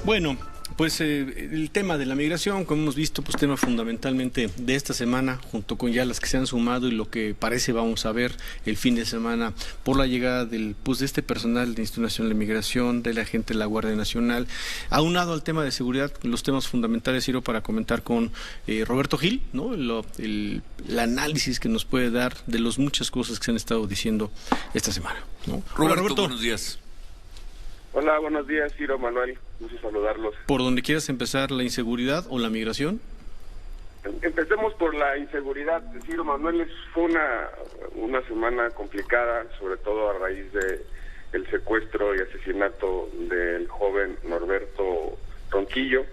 Bueno, pues el tema de la migración, como hemos visto, pues tema fundamentalmente de esta semana, junto con ya las que se han sumado y lo que parece vamos a ver el fin de semana por la llegada de este personal del Instituto Nacional de Migración, de la gente de la Guardia Nacional, aunado al tema de seguridad, los temas fundamentales, Ciro, para comentar con Roberto Gil, ¿no? El análisis que nos puede dar de las muchas cosas que se han estado diciendo esta semana, ¿no? Roberto, buenos días. Hola, buenos días, Ciro, Manuel, gusto saludarlos. ¿Por donde quieras empezar, la inseguridad o la migración? Empecemos por la inseguridad, Ciro, Manuel. Fue una semana complicada, sobre todo a raíz de el secuestro y asesinato del joven Norberto Ronquillo.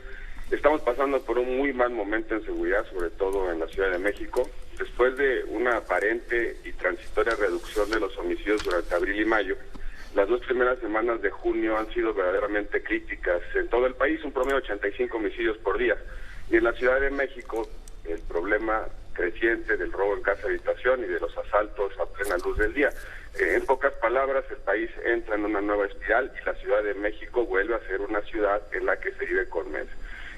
Estamos pasando por un muy mal momento en seguridad, sobre todo en la Ciudad de México. Después de una aparente y transitoria reducción de los homicidios durante abril y mayo, las 2 primeras semanas de junio han sido verdaderamente críticas. En todo el país, un promedio de 85 homicidios por día. Y en la Ciudad de México, el problema creciente del robo en casa habitación y de los asaltos a plena luz del día. En pocas palabras, el país entra en una nueva espiral y la Ciudad de México vuelve a ser una ciudad en la que se vive con menos.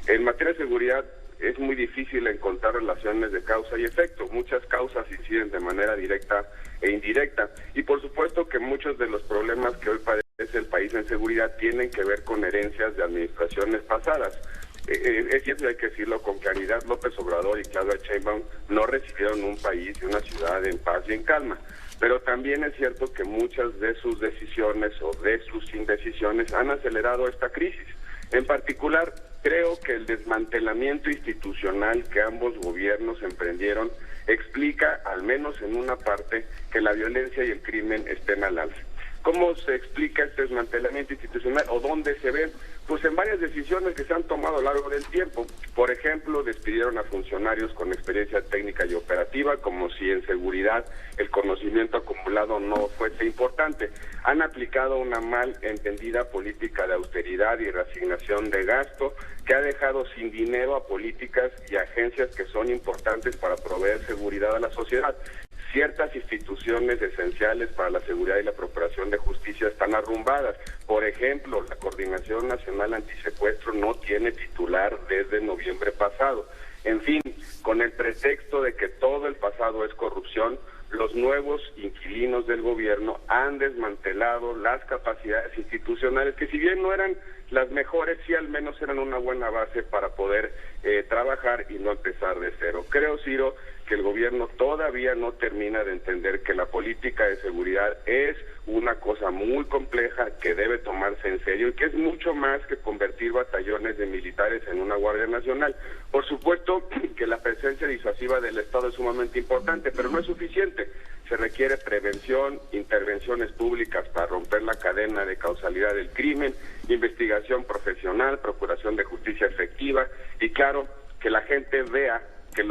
En materia de seguridad, es muy difícil encontrar relaciones de causa y efecto. Muchas causas inciden de manera directa e indirecta. Y por supuesto que muchos de los problemas que hoy padece el país en seguridad tienen que ver con herencias de administraciones pasadas. Es cierto, hay que decirlo con claridad, López Obrador y Claudia Sheinbaum no recibieron un país y una ciudad en paz y en calma. Pero también es cierto que muchas de sus decisiones o de sus indecisiones han acelerado esta crisis. En particular, creo que el desmantelamiento institucional que ambos gobiernos emprendieron explica, al menos en una parte, que la violencia y el crimen estén al alza. ¿Cómo se explica este desmantelamiento institucional o dónde se ve? Pues en varias decisiones que se han tomado a lo largo del tiempo. Por ejemplo, despidieron a funcionarios con experiencia técnica y operativa, como si en seguridad el conocimiento acumulado no fuese importante. Han aplicado una mal entendida política de austeridad y reasignación de gasto que ha dejado sin dinero a políticas y agencias que son importantes para proveer seguridad a la sociedad. Ciertas instituciones esenciales para la seguridad y la procuración de justicia están arrumbadas. Por ejemplo, la Coordinación Nacional Antisecuestro no tiene titular desde noviembre pasado. En fin, con el pretexto de que todo el pasado es corrupción, los nuevos inquilinos del gobierno han desmantelado las capacidades institucionales que, si bien no eran las mejores, sí al menos eran una buena base para poder trabajar y no empezar de cero. Creo, Ciro, que el gobierno todavía no termina de entender que la política de seguridad es una cosa muy compleja que debe tomarse en serio y que es mucho más que convertir batallones de militares en una Guardia Nacional. Por supuesto que la presencia disuasiva del Estado es sumamente importante, pero no es suficiente. Se requiere prevención, intervenciones públicas para romper la cadena de causalidad del crimen, investigación profesional, procuración de justicia efectiva y, claro, que la gente vea que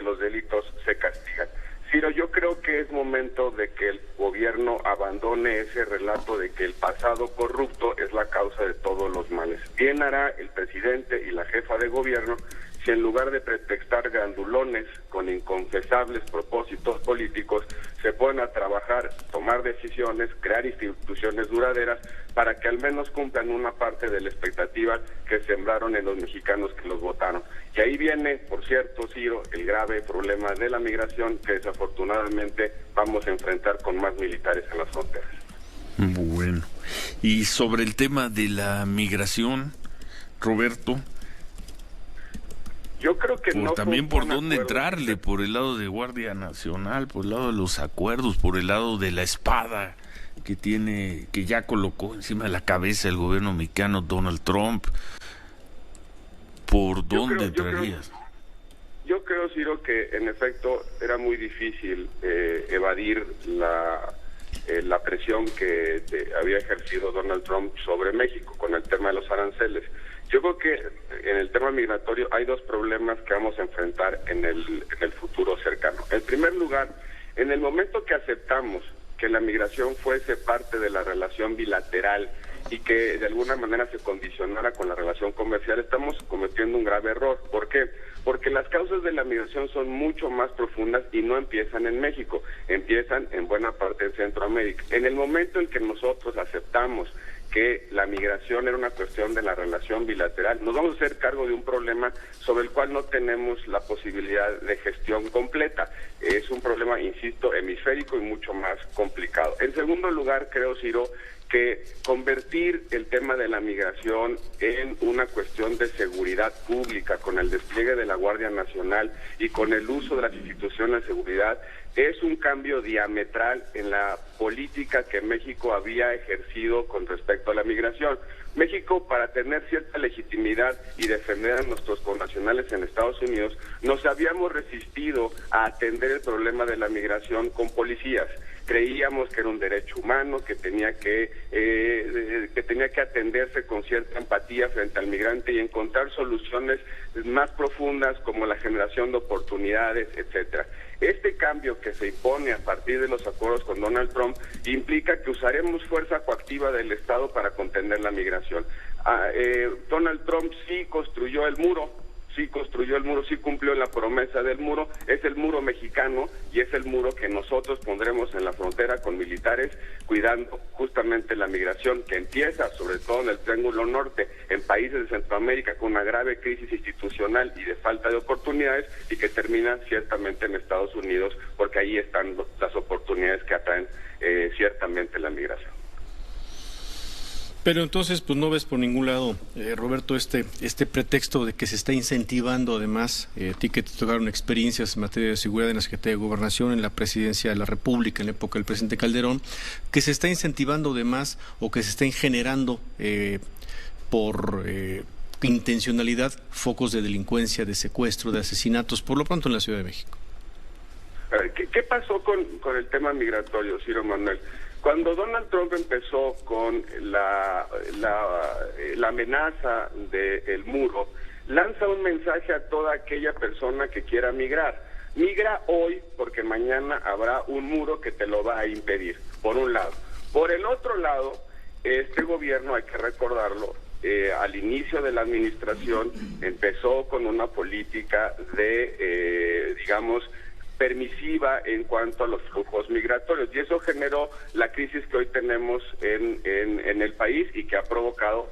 los delitos se castigan. Ciro, yo creo que es momento de que el gobierno abandone ese relato de que el pasado corrupto es la causa de todos los males. Bien hará el presidente y la jefa de gobierno si en lugar de pretextar grandulones con inconfesables propósitos políticos, se ponen a trabajar, tomar decisiones, crear instituciones duraderas para que al menos cumplan una parte de la expectativa que sembraron en los mexicanos que los votaron. Y ahí viene, por cierto, Ciro, el grave problema de la migración que desafortunadamente vamos a enfrentar con más militares en las fronteras. Bueno, y sobre el tema de la migración, Roberto, yo creo que no también por dónde entrarle, por el lado de Guardia Nacional, por el lado de los acuerdos, por el lado de la espada que ya colocó encima de la cabeza el gobierno mexicano Donald Trump. ¿Por dónde entrarías? Yo creo, Ciro, que en efecto era muy difícil evadir la presión que había ejercido Donald Trump sobre México con el tema de los aranceles. Yo creo que en el tema migratorio hay 2 problemas que vamos a enfrentar en el futuro cercano. En primer lugar, en el momento que aceptamos que la migración fuese parte de la relación bilateral y que de alguna manera se condicionara con la relación comercial, estamos cometiendo un grave error. ¿Por qué? Porque las causas de la migración son mucho más profundas y no empiezan en México, empiezan en buena parte en Centroamérica. En el momento en que nosotros aceptamos que la migración era una cuestión de la relación bilateral, nos vamos a hacer cargo de un problema sobre el cual no tenemos la posibilidad de gestión completa. Es un problema, insisto, hemisférico y mucho más complicado. En segundo lugar, creo, Ciro, que convertir el tema de la migración en una cuestión de seguridad pública con el despliegue de la Guardia Nacional y con el uso de las instituciones de seguridad es un cambio diametral en la política que México había ejercido con respecto a la migración. México, para tener cierta legitimidad y defender a nuestros connacionales en Estados Unidos, nos habíamos resistido a atender el problema de la migración con policías. Creíamos que era un derecho humano, que tenía que atenderse con cierta empatía frente al migrante y encontrar soluciones más profundas como la generación de oportunidades, etcétera. Este cambio que se impone a partir de los acuerdos con Donald Trump implica que usaremos fuerza coactiva del Estado para contener la migración. Donald Trump sí construyó el muro, sí cumplió la promesa del muro, es el muro mexicano y es el muro que nosotros pondremos en la frontera con militares cuidando justamente la migración que empieza sobre todo en el Triángulo Norte, en países de Centroamérica con una grave crisis institucional y de falta de oportunidades y que termina ciertamente en Estados Unidos porque ahí están las oportunidades que atraen ciertamente la migración. Pero entonces, pues no ves por ningún lado, Roberto, este pretexto de que se está incentivando, además, a ti que te tocaron experiencias en materia de seguridad en la Secretaría de Gobernación, en la Presidencia de la República, en la época del presidente Calderón, que se está incentivando además o que se estén generando por intencionalidad focos de delincuencia, de secuestro, de asesinatos, por lo pronto en la Ciudad de México. ¿Qué pasó con el tema migratorio, Ciro Manuel? Cuando Donald Trump empezó con la amenaza del muro, lanza un mensaje a toda aquella persona que quiera migrar. Migra hoy porque mañana habrá un muro que te lo va a impedir, por un lado. Por el otro lado, este gobierno, hay que recordarlo, al inicio de la administración empezó con una política de, permisiva en cuanto a los flujos migratorios y eso generó la crisis que hoy tenemos en el país y que ha provocado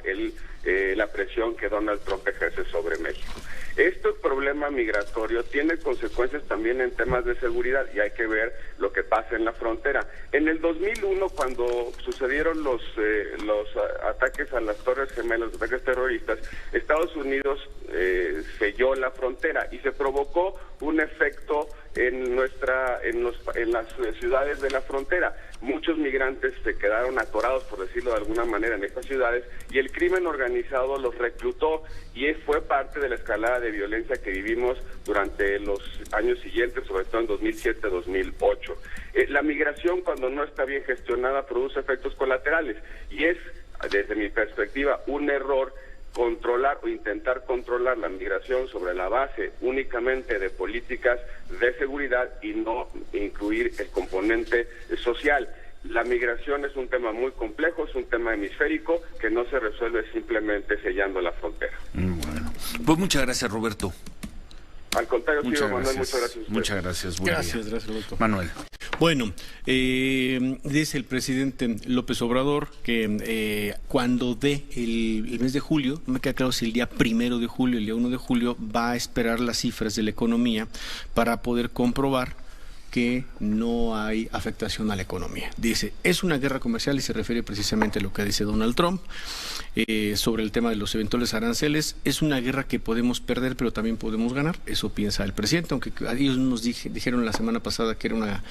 la presión que Donald Trump ejerce sobre México. Este problema migratorio tiene consecuencias también en temas de seguridad y hay que ver lo que pasa en la frontera. En el 2001, cuando sucedieron los ataques a las Torres Gemelas, los ataques terroristas, Estados Unidos selló la frontera y se provocó un efecto en las ciudades de la frontera. Muchos migrantes se quedaron atorados, por decirlo de alguna manera, en estas ciudades y el crimen organizado los reclutó y fue parte de la escalada de violencia que vivimos durante los años siguientes, sobre todo en 2007-2008. La migración, cuando no está bien gestionada, produce efectos colaterales y es, desde mi perspectiva, un error controlar o intentar controlar la migración sobre la base únicamente de políticas de seguridad y no incluir el componente social. La migración es un tema muy complejo, es un tema hemisférico que no se resuelve simplemente sellando la frontera. Bueno, pues muchas gracias, Roberto. Al contrario, Ciro, Manuel, muchas gracias. Muchas gracias. Gracias, Roberto. Manuel. Bueno, dice el presidente López Obrador que cuando dé el mes de julio, no me queda claro si el día 1 de julio, el día 1 de julio, va a esperar las cifras de la economía para poder comprobar que no hay afectación a la economía. Dice, es una guerra comercial y se refiere precisamente a lo que dice Donald Trump sobre el tema de los eventuales aranceles. Es una guerra que podemos perder, pero también podemos ganar. Eso piensa el presidente, aunque ellos nos dijeron la semana pasada que era una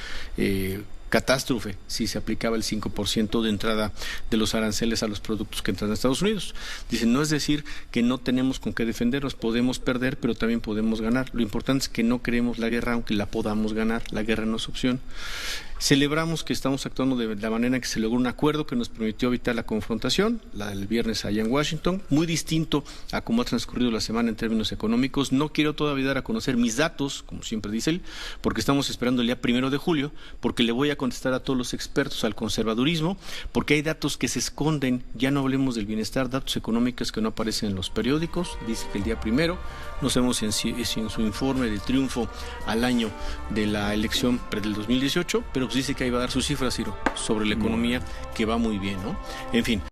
catástrofe si se aplicaba el 5% de entrada de los aranceles a los productos que entran a Estados Unidos. Dicen, no es decir que no tenemos con qué defendernos, podemos perder, pero también podemos ganar. Lo importante es que no queremos la guerra, aunque la podamos ganar. La guerra no es opción. Celebramos que estamos actuando de la manera en que se logró un acuerdo que nos permitió evitar la confrontación, la del viernes allá en Washington, muy distinto a cómo ha transcurrido la semana en términos económicos. No quiero todavía dar a conocer mis datos, como siempre dice él, porque estamos esperando el día 1 de julio, porque le voy a contestar a todos los expertos, al conservadurismo, porque hay datos que se esconden, ya no hablemos del bienestar, datos económicos que no aparecen en los periódicos. Dice que el día 1, no sabemos si en su informe del triunfo al año de la elección del 2018, pero pues dice que ahí va a dar sus cifras, Ciro, sobre la economía, que va muy bien, ¿no? En fin.